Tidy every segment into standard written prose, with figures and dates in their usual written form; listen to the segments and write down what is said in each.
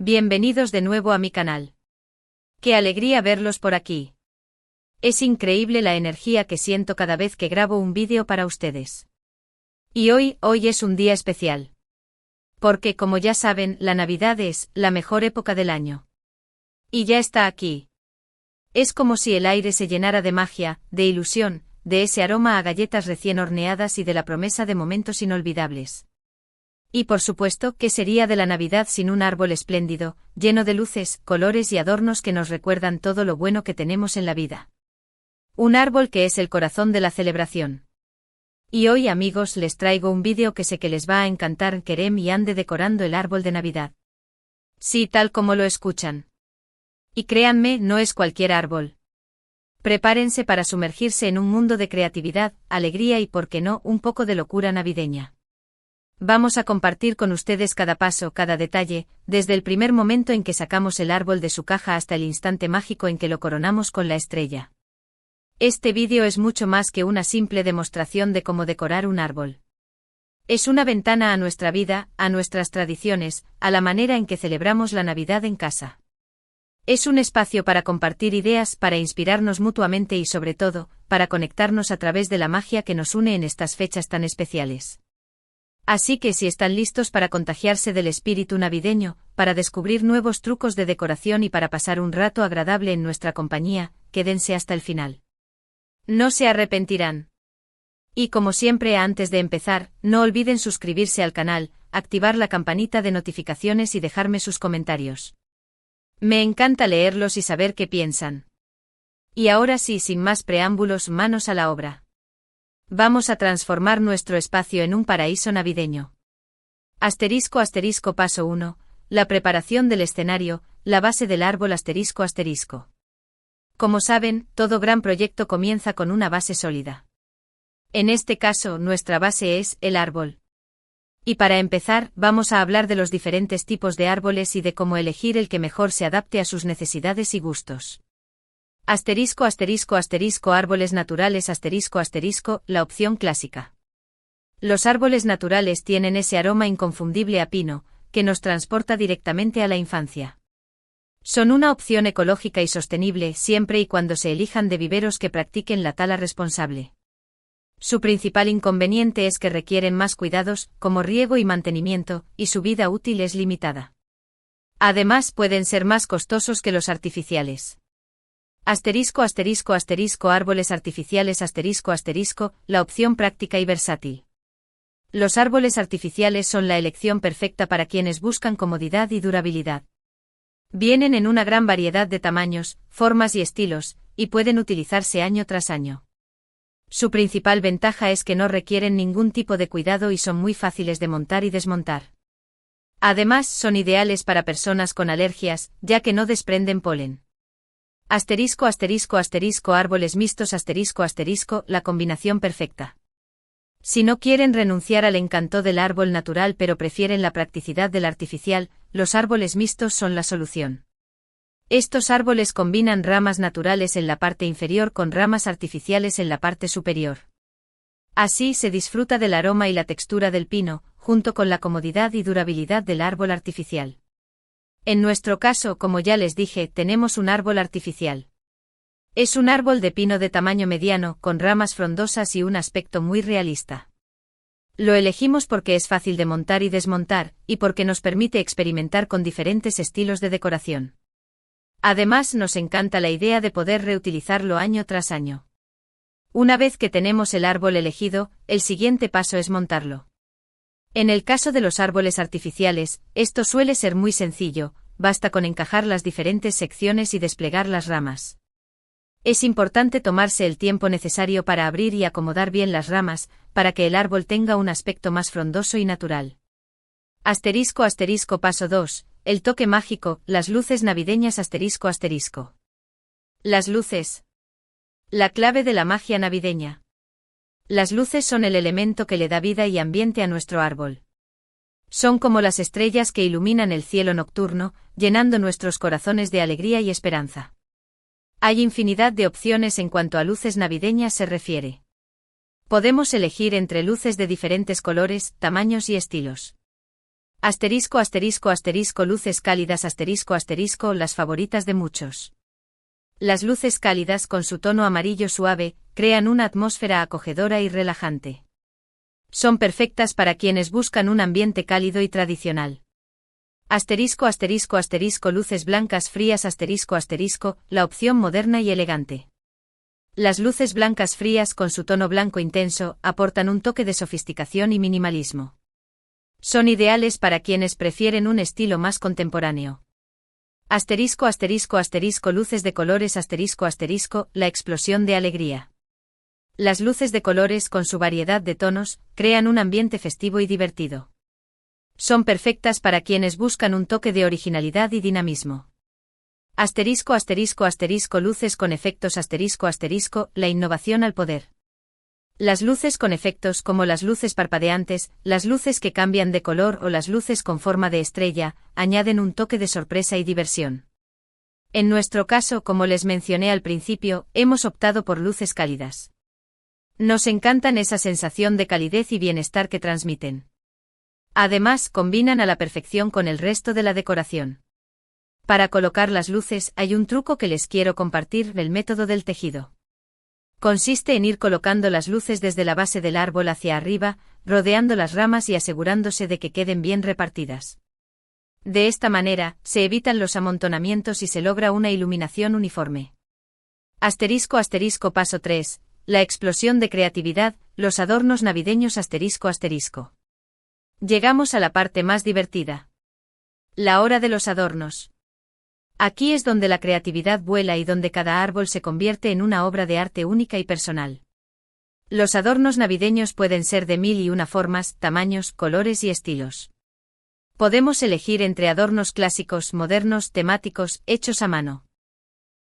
Bienvenidos de nuevo a mi canal. Qué alegría verlos por aquí. Es increíble la energía que siento cada vez que grabo un vídeo para ustedes. Y hoy es un día especial. Porque, como ya saben, la Navidad es la mejor época del año. Y ya está aquí. Es como si el aire se llenara de magia, de ilusión, de ese aroma a galletas recién horneadas y de la promesa de momentos inolvidables. Y por supuesto, ¿qué sería de la Navidad sin un árbol espléndido, lleno de luces, colores y adornos que nos recuerdan todo lo bueno que tenemos en la vida? Un árbol que es el corazón de la celebración. Y hoy, amigos, les traigo un vídeo que sé que les va a encantar. Kerem y Ande decorando el árbol de Navidad. Sí, tal como lo escuchan. Y créanme, no es cualquier árbol. Prepárense para sumergirse en un mundo de creatividad, alegría y, por qué no, un poco de locura navideña. Vamos a compartir con ustedes cada paso, cada detalle, desde el primer momento en que sacamos el árbol de su caja hasta el instante mágico en que lo coronamos con la estrella. Este vídeo es mucho más que una simple demostración de cómo decorar un árbol. Es una ventana a nuestra vida, a nuestras tradiciones, a la manera en que celebramos la Navidad en casa. Es un espacio para compartir ideas, para inspirarnos mutuamente y sobre todo, para conectarnos a través de la magia que nos une en estas fechas tan especiales. Así que si están listos para contagiarse del espíritu navideño, para descubrir nuevos trucos de decoración y para pasar un rato agradable en nuestra compañía, quédense hasta el final. No se arrepentirán. Y como siempre, antes de empezar, no olviden suscribirse al canal, activar la campanita de notificaciones y dejarme sus comentarios. Me encanta leerlos y saber qué piensan. Y ahora sí, sin más preámbulos, manos a la obra. Vamos a transformar nuestro espacio en un paraíso navideño. Asterisco paso 1, la preparación del escenario, la base del árbol asterisco. Como saben, todo gran proyecto comienza con una base sólida. En este caso, nuestra base es el árbol. Y para empezar, vamos a hablar de los diferentes tipos de árboles y de cómo elegir el que mejor se adapte a sus necesidades y gustos. Asterisco árboles naturales la opción clásica. Los árboles naturales tienen ese aroma inconfundible a pino, que nos transporta directamente a la infancia. Son una opción ecológica y sostenible siempre y cuando se elijan de viveros que practiquen la tala responsable. Su principal inconveniente es que requieren más cuidados, como riego y mantenimiento, y su vida útil es limitada. Además, pueden ser más costosos que los artificiales. Asterisco árboles artificiales la opción práctica y versátil. Los árboles artificiales son la elección perfecta para quienes buscan comodidad y durabilidad. Vienen en una gran variedad de tamaños, formas y estilos, y pueden utilizarse año tras año. Su principal ventaja es que no requieren ningún tipo de cuidado y son muy fáciles de montar y desmontar. Además, son ideales para personas con alergias, ya que no desprenden polen. Asterisco árboles mixtos la combinación perfecta. Si no quieren renunciar al encanto del árbol natural pero prefieren la practicidad del artificial, los árboles mixtos son la solución. Estos árboles combinan ramas naturales en la parte inferior con ramas artificiales en la parte superior. Así se disfruta del aroma y la textura del pino, junto con la comodidad y durabilidad del árbol artificial. En nuestro caso, como ya les dije, tenemos un árbol artificial. Es un árbol de pino de tamaño mediano, con ramas frondosas y un aspecto muy realista. Lo elegimos porque es fácil de montar y desmontar, y porque nos permite experimentar con diferentes estilos de decoración. Además, nos encanta la idea de poder reutilizarlo año tras año. Una vez que tenemos el árbol elegido, el siguiente paso es montarlo. En el caso de los árboles artificiales, esto suele ser muy sencillo, basta con encajar las diferentes secciones y desplegar las ramas. Es importante tomarse el tiempo necesario para abrir y acomodar bien las ramas, para que el árbol tenga un aspecto más frondoso y natural. Asterisco paso 2, el toque mágico, las luces navideñas Las luces. La clave de la magia navideña. Las luces son el elemento que le da vida y ambiente a nuestro árbol. Son como las estrellas que iluminan el cielo nocturno, llenando nuestros corazones de alegría y esperanza. Hay infinidad de opciones en cuanto a luces navideñas se refiere. Podemos elegir entre luces de diferentes colores, tamaños y estilos. Asterisco asterisco asterisco luces cálidas asterisco asterisco las favoritas de muchos. Las luces cálidas con su tono amarillo suave, crean una atmósfera acogedora y relajante. Son perfectas para quienes buscan un ambiente cálido y tradicional. Asterisco asterisco asterisco luces blancas frías asterisco asterisco, la opción moderna y elegante. Las luces blancas frías con su tono blanco intenso aportan un toque de sofisticación y minimalismo. Son ideales para quienes prefieren un estilo más contemporáneo. Asterisco asterisco asterisco luces de colores asterisco asterisco, la explosión de alegría. Las luces de colores con su variedad de tonos, crean un ambiente festivo y divertido. Son perfectas para quienes buscan un toque de originalidad y dinamismo. Asterisco asterisco asterisco luces con efectos asterisco asterisco, la innovación al poder. Las luces con efectos como las luces parpadeantes, las luces que cambian de color o las luces con forma de estrella, añaden un toque de sorpresa y diversión. En nuestro caso, como les mencioné al principio, hemos optado por luces cálidas. Nos encantan esa sensación de calidez y bienestar que transmiten. Además, combinan a la perfección con el resto de la decoración. Para colocar las luces hay un truco que les quiero compartir, el método del tejido. Consiste en ir colocando las luces desde la base del árbol hacia arriba, rodeando las ramas y asegurándose de que queden bien repartidas. De esta manera, se evitan los amontonamientos y se logra una iluminación uniforme. Asterisco asterisco paso 3, la explosión de creatividad, los adornos navideños asterisco asterisco. Llegamos a la parte más divertida. La hora de los adornos. Aquí es donde la creatividad vuela y donde cada árbol se convierte en una obra de arte única y personal. Los adornos navideños pueden ser de 1001 formas, tamaños, colores y estilos. Podemos elegir entre adornos clásicos, modernos, temáticos, hechos a mano.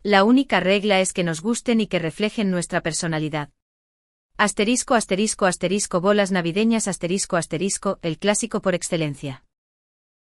La única regla es que nos gusten y que reflejen nuestra personalidad. Asterisco asterisco asterisco bolas navideñas asterisco asterisco, el clásico por excelencia.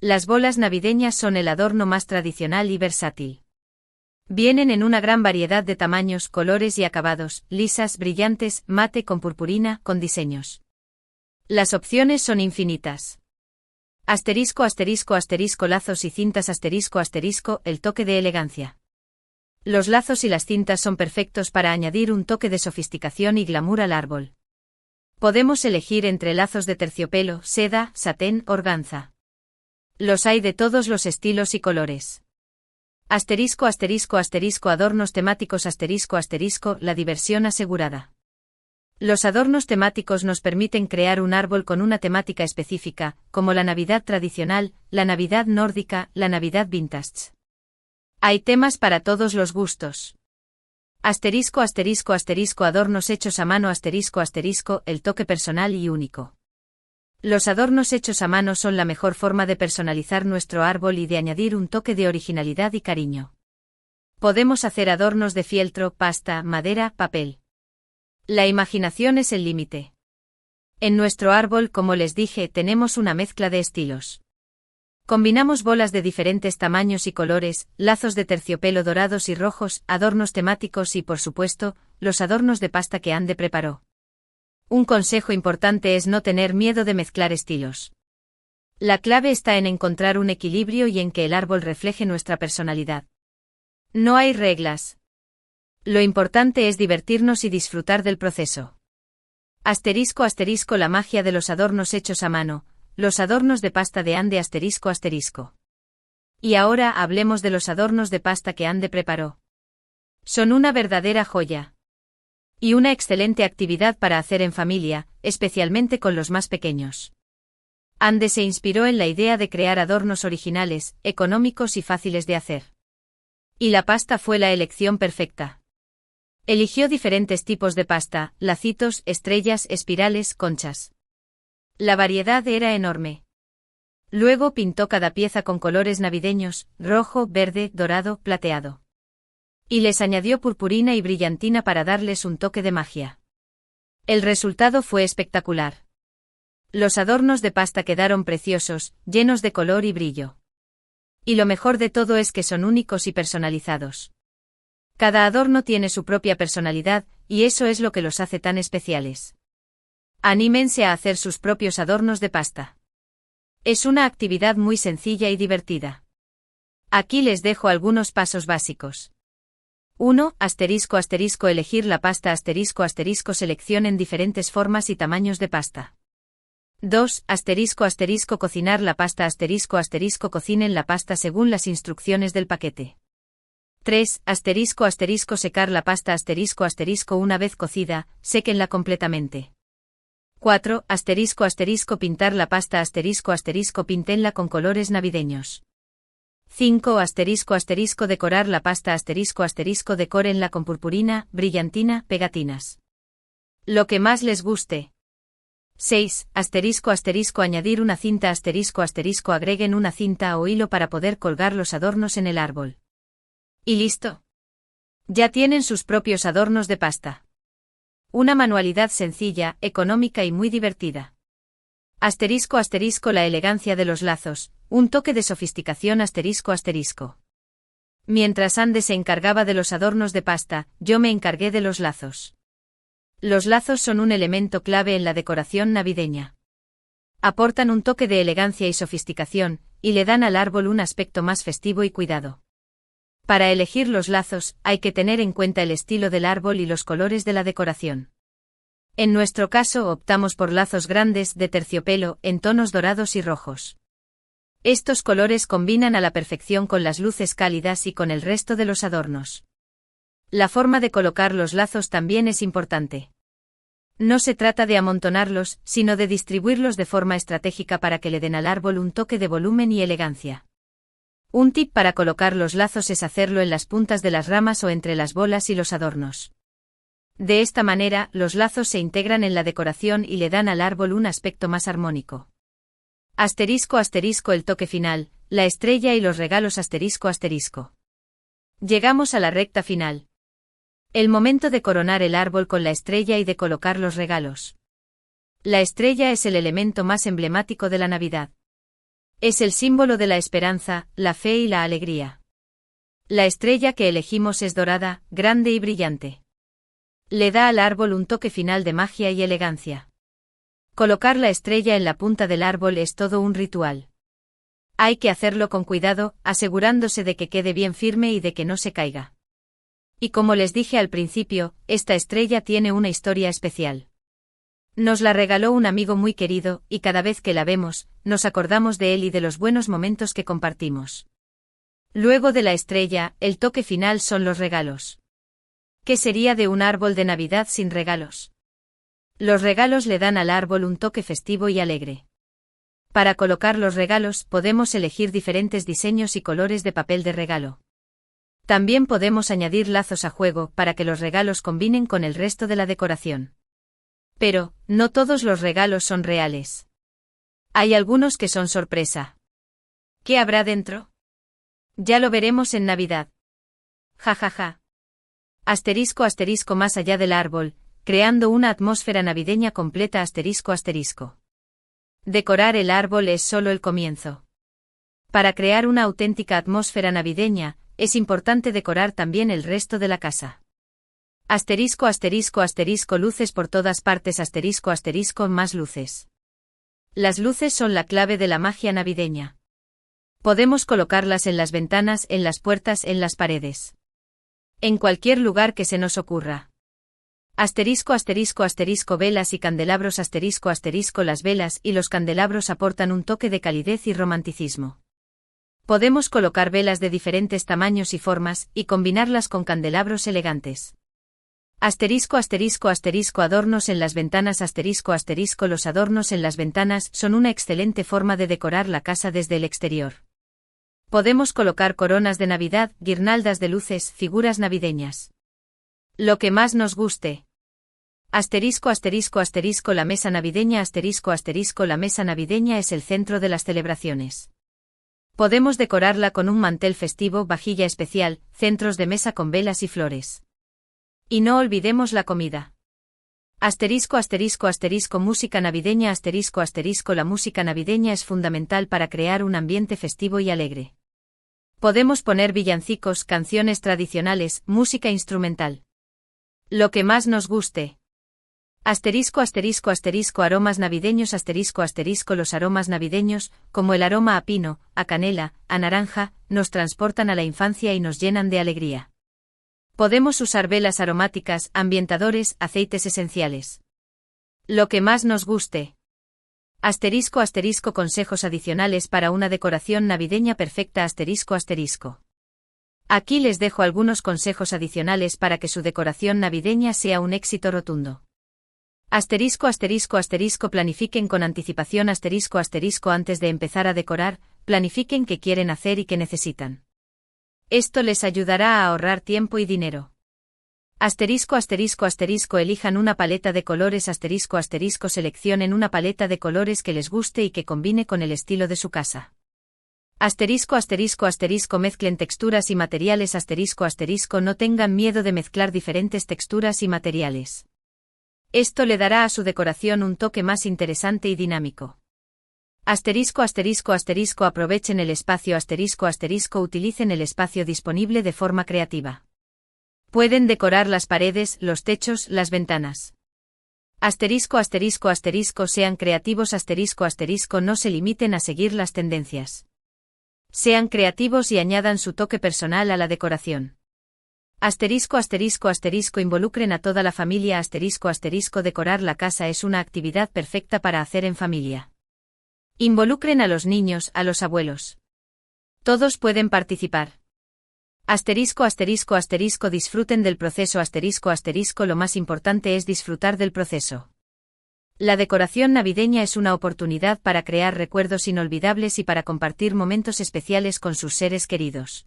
Las bolas navideñas son el adorno más tradicional y versátil. Vienen en una gran variedad de tamaños, colores y acabados, lisas, brillantes, mate con purpurina, con diseños. Las opciones son infinitas. Asterisco asterisco asterisco lazos y cintas asterisco asterisco, el toque de elegancia. Los lazos y las cintas son perfectos para añadir un toque de sofisticación y glamour al árbol. Podemos elegir entre lazos de terciopelo, seda, satén, organza. Los hay de todos los estilos y colores. Asterisco asterisco asterisco adornos temáticos asterisco asterisco, la diversión asegurada. Los adornos temáticos nos permiten crear un árbol con una temática específica, como la Navidad tradicional, la Navidad nórdica, la Navidad vintage. Hay temas para todos los gustos. Asterisco asterisco asterisco adornos hechos a mano asterisco asterisco, el toque personal y único. Los adornos hechos a mano son la mejor forma de personalizar nuestro árbol y de añadir un toque de originalidad y cariño. Podemos hacer adornos de fieltro, pasta, madera, papel. La imaginación es el límite. En nuestro árbol, como les dije, tenemos una mezcla de estilos. Combinamos bolas de diferentes tamaños y colores, lazos de terciopelo dorados y rojos, adornos temáticos y, por supuesto, los adornos de pasta que Ande preparó. Un consejo importante es no tener miedo de mezclar estilos. La clave está en encontrar un equilibrio y en que el árbol refleje nuestra personalidad. No hay reglas. Lo importante es divertirnos y disfrutar del proceso. Asterisco asterisco la magia de los adornos hechos a mano, los adornos de pasta de Ande asterisco asterisco. Y ahora hablemos de los adornos de pasta que Ande preparó. Son una verdadera joya. Y una excelente actividad para hacer en familia, especialmente con los más pequeños. Ande se inspiró en la idea de crear adornos originales, económicos y fáciles de hacer. Y la pasta fue la elección perfecta. Eligió diferentes tipos de pasta, lacitos, estrellas, espirales, conchas. La variedad era enorme. Luego pintó cada pieza con colores navideños, rojo, verde, dorado, plateado. Y les añadió purpurina y brillantina para darles un toque de magia. El resultado fue espectacular. Los adornos de pasta quedaron preciosos, llenos de color y brillo. Y lo mejor de todo es que son únicos y personalizados. Cada adorno tiene su propia personalidad, y eso es lo que los hace tan especiales. Anímense a hacer sus propios adornos de pasta. Es una actividad muy sencilla y divertida. Aquí les dejo algunos pasos básicos. 1. Elegir la pasta seleccionen diferentes formas y tamaños de pasta. 2. Cocinar la pasta cocinen la pasta según las instrucciones del paquete. 3. Secar la pasta una vez cocida, séquenla completamente. 4. Pintar la pasta píntenla con colores navideños. 5. Decorar la pasta decórenla con purpurina, brillantina, pegatinas. Lo que más les guste. 6. Añadir una cinta agreguen una cinta o hilo para poder colgar los adornos en el árbol. ¿Y listo? Ya tienen sus propios adornos de pasta. Una manualidad sencilla, económica y muy divertida. La elegancia de los lazos, un toque de sofisticación Mientras Andy se encargaba de los adornos de pasta, yo me encargué de los lazos. Los lazos son un elemento clave en la decoración navideña. Aportan un toque de elegancia y sofisticación, y le dan al árbol un aspecto más festivo y cuidado. Para elegir los lazos, hay que tener en cuenta el estilo del árbol y los colores de la decoración. En nuestro caso optamos por lazos grandes de terciopelo, en tonos dorados y rojos. Estos colores combinan a la perfección con las luces cálidas y con el resto de los adornos. La forma de colocar los lazos también es importante. No se trata de amontonarlos, sino de distribuirlos de forma estratégica para que le den al árbol un toque de volumen y elegancia. Un tip para colocar los lazos es hacerlo en las puntas de las ramas o entre las bolas y los adornos. De esta manera, los lazos se integran en la decoración y le dan al árbol un aspecto más armónico. El toque final, la estrella y los regalos Llegamos a la recta final. El momento de coronar el árbol con la estrella y de colocar los regalos. La estrella es el elemento más emblemático de la Navidad. Es el símbolo de la esperanza, la fe y la alegría. La estrella que elegimos es dorada, grande y brillante. Le da al árbol un toque final de magia y elegancia. Colocar la estrella en la punta del árbol es todo un ritual. Hay que hacerlo con cuidado, asegurándose de que quede bien firme y de que no se caiga. Y como les dije al principio, esta estrella tiene una historia especial. Nos la regaló un amigo muy querido, y cada vez que la vemos, nos acordamos de él y de los buenos momentos que compartimos. Luego de la estrella, el toque final son los regalos. ¿Qué sería de un árbol de Navidad sin regalos? Los regalos le dan al árbol un toque festivo y alegre. Para colocar los regalos podemos elegir diferentes diseños y colores de papel de regalo. También podemos añadir lazos a juego para que los regalos combinen con el resto de la decoración. Pero, no todos los regalos son reales. Hay algunos que son sorpresa. ¿Qué habrá dentro? Ya lo veremos en Navidad. Ja ja ja. Más allá del árbol, creando una atmósfera navideña completa. Decorar el árbol es solo el comienzo. Para crear una auténtica atmósfera navideña, es importante decorar también el resto de la casa. Luces por todas partes. Más luces. Las luces son la clave de la magia navideña. Podemos colocarlas en las ventanas, en las puertas, en las paredes. En cualquier lugar que se nos ocurra. Velas y candelabros. Las velas y los candelabros aportan un toque de calidez y romanticismo. Podemos colocar velas de diferentes tamaños y formas, y combinarlas con candelabros elegantes. Adornos en las ventanas. Los adornos en las ventanas son una excelente forma de decorar la casa desde el exterior. Podemos colocar coronas de Navidad, guirnaldas de luces, figuras navideñas. Lo que más nos guste. La mesa navideña. La mesa navideña es el centro de las celebraciones. Podemos decorarla con un mantel festivo, vajilla especial, centros de mesa con velas y flores. Y no olvidemos la comida. Música navideña. La música navideña es fundamental para crear un ambiente festivo y alegre. Podemos poner villancicos, canciones tradicionales, música instrumental. Lo que más nos guste. Asterisco asterisco asterisco aromas navideños asterisco asterisco los aromas navideños, como el aroma a pino, a canela, a naranja, nos transportan a la infancia y nos llenan de alegría. Podemos usar velas aromáticas, ambientadores, aceites esenciales. Lo que más nos guste. Asterisco asterisco consejos adicionales para una decoración navideña perfecta asterisco asterisco. Aquí les dejo algunos consejos adicionales para que su decoración navideña sea un éxito rotundo. Asterisco asterisco asterisco planifiquen con anticipación asterisco asterisco antes de empezar a decorar, planifiquen qué quieren hacer y qué necesitan. Esto les ayudará a ahorrar tiempo y dinero. Asterisco asterisco asterisco elijan una paleta de colores asterisco asterisco seleccionen una paleta de colores que les guste y que combine con el estilo de su casa. Asterisco asterisco asterisco mezclen texturas y materiales asterisco asterisco no tengan miedo de mezclar diferentes texturas y materiales. Esto le dará a su decoración un toque más interesante y dinámico. Asterisco asterisco asterisco aprovechen el espacio asterisco asterisco utilicen el espacio disponible de forma creativa. Pueden decorar las paredes, los techos, las ventanas. Asterisco asterisco asterisco sean creativos asterisco asterisco no se limiten a seguir las tendencias. Sean creativos y añadan su toque personal a la decoración. Asterisco asterisco asterisco involucren a toda la familia asterisco asterisco decorar la casa es una actividad perfecta para hacer en familia. Involucren a los niños, a los abuelos. Todos pueden participar. Asterisco asterisco asterisco disfruten del proceso asterisco asterisco lo más importante es disfrutar del proceso. La decoración navideña es una oportunidad para crear recuerdos inolvidables y para compartir momentos especiales con sus seres queridos.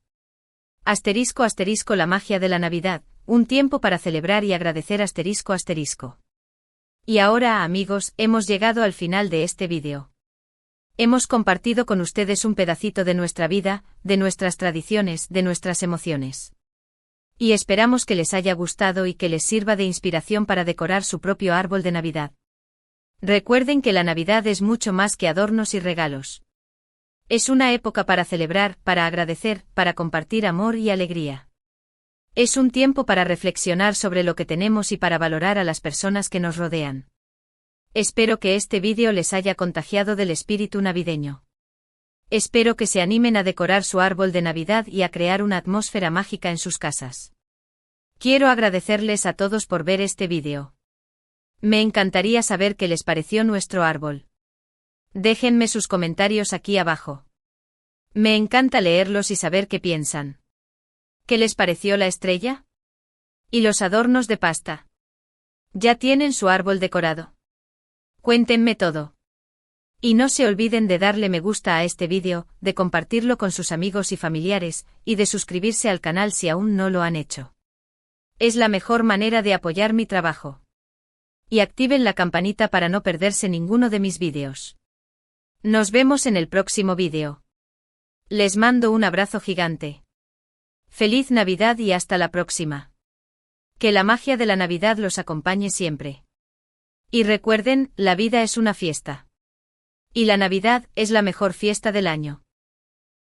Asterisco asterisco la magia de la Navidad, un tiempo para celebrar y agradecer asterisco asterisco. Y ahora amigos, hemos llegado al final de este vídeo. Hemos compartido con ustedes un pedacito de nuestra vida, de nuestras tradiciones, de nuestras emociones. Y esperamos que les haya gustado y que les sirva de inspiración para decorar su propio árbol de Navidad. Recuerden que la Navidad es mucho más que adornos y regalos. Es una época para celebrar, para agradecer, para compartir amor y alegría. Es un tiempo para reflexionar sobre lo que tenemos y para valorar a las personas que nos rodean. Espero que este vídeo les haya contagiado del espíritu navideño. Espero que se animen a decorar su árbol de Navidad y a crear una atmósfera mágica en sus casas. Quiero agradecerles a todos por ver este vídeo. Me encantaría saber qué les pareció nuestro árbol. Déjenme sus comentarios aquí abajo. Me encanta leerlos y saber qué piensan. ¿Qué les pareció la estrella? ¿Y los adornos de pasta? ¿Ya tienen su árbol decorado? Cuéntenme todo. Y no se olviden de darle me gusta a este vídeo, de compartirlo con sus amigos y familiares, y de suscribirse al canal si aún no lo han hecho. Es la mejor manera de apoyar mi trabajo. Y activen la campanita para no perderse ninguno de mis vídeos. Nos vemos en el próximo vídeo. Les mando un abrazo gigante. Feliz Navidad y hasta la próxima. Que la magia de la Navidad los acompañe siempre. Y recuerden, la vida es una fiesta. Y la Navidad es la mejor fiesta del año.